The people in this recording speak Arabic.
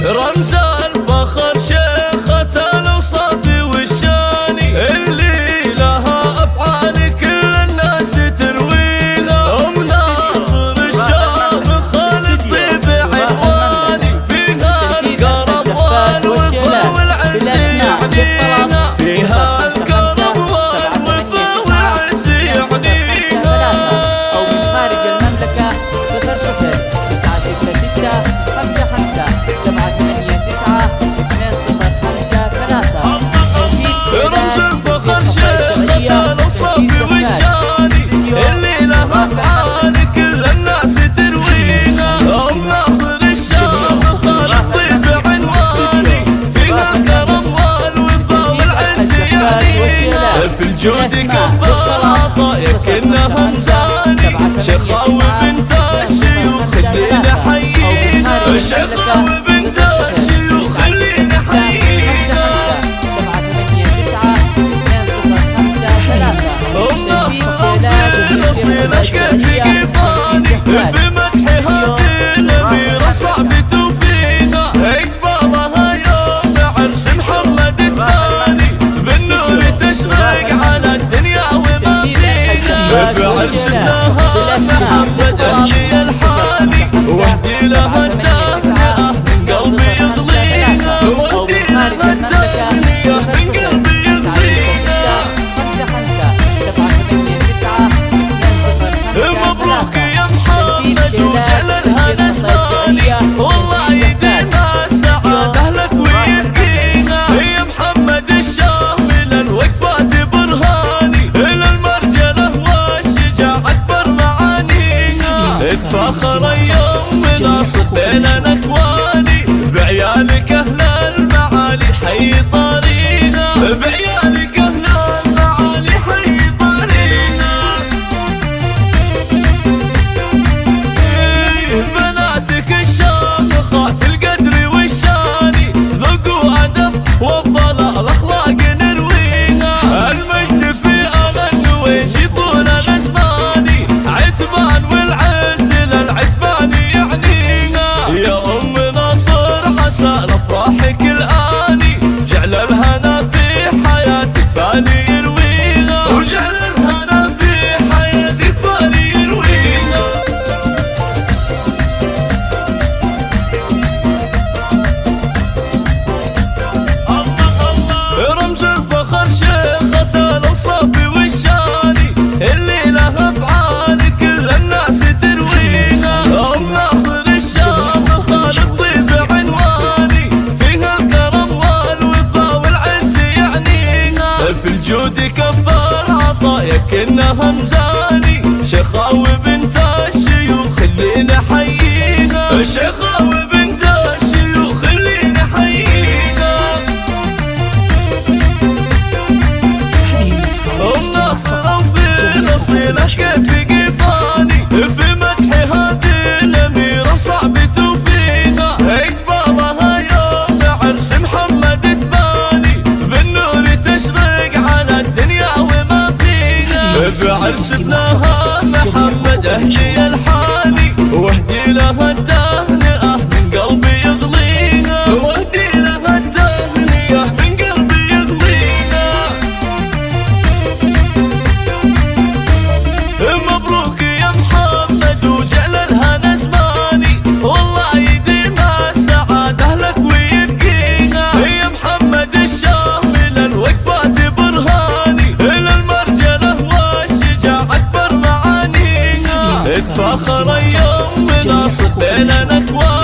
رمز الفخر شيخة الأوصاف والشاني، اللي لها أفعال كل الناس ترويها. أم ناصر الشامخ الطيب عنواني، فيها الكرم والوفا والعز يعنينا، فيها الكرم والوفا والعز يعنينا. أو من خارج المملكة 009655789205. رمز الفخر شيخة الأوصاف والشاني، اللي لها أفعال كل الناس ترويها. أم ناصر الشامخ الطيب عنواني، فيها الكرم والوفا والعز يعنينا، في الجود كفار عطايا كأنها مزاني، شيخاوي بنت الشيوخ اللي نحييها، شيخاوي بنت الشيوخ اللي نحييها. أم ناصر في نصيل أشكت قفاني، في مدحها الأميرة صعب توفيها. إقبالها يوم عرس محمد الثاني، بالنور تشرق على الدنيا وما فيها. في عرس ابنها محمد أهدي الحاني، واهدي لها التهنئة من قلبي يغليها، واهدي لها التهنئة من قلبي يغليها. مبروك يا محمد وجعل الهنا زماني، والله يديمها السعادة لك ويبقيها. يا محمد الشامل الوقفات برهاني، إلى المرجلة والشجاعة أكبر معانيها. اتفاخر يوم مناصب بين الأكواني، بعيالك أهل المعالي حي طريقها، بعيالك أهل المعالي حي طريقها. بناتك الشامخات القدر والشاني، ذوق وأدب والضلال أخلاق نرويها. المجد في أغن ويجي طول الأزماني، عتبان والعز للعتبان يعنيها. يا أم ناصر عسى لأفراحك الآني، جعل الهنا في حياتك فاني يرويها، وجعل الهنا في حياتك فاني يرويها. رمز الفخر شيخة الأوصاف والشاني، اللي لها أفعال كل الناس ترويها. أم ناصر الشامخ الطيب عنواني، فيها الكرم والوفا والعز يعنيها، في الجود كفار عطايا كأنها مزاني، شيخاوي بنت الشيوخ اللي نحييها، شيخاوي بنت الشيوخ اللي نحييها. أم ناصر في نصيل أشكت قفاني، في مدحها الأميرة صعب توفيها. إقبالها يوم عرس محمد الثاني، بالنور تشرق على الدنيا وما فيها. في عرس ابنها محمد أهدي الحاني، واهدي لها التهنئة من قلبي يغليها، واهدي لها التهنئة من قلبي يغليها. مبروك يا محمد وجعل الهنا زماني، والله يديمها السعادة لك ويبقيها. يا محمد الشامل الوقفات برهاني، إلى المرجلة والشجاعة أكبر معانيها. اتفاخر يوم مناصب بين الأكوان،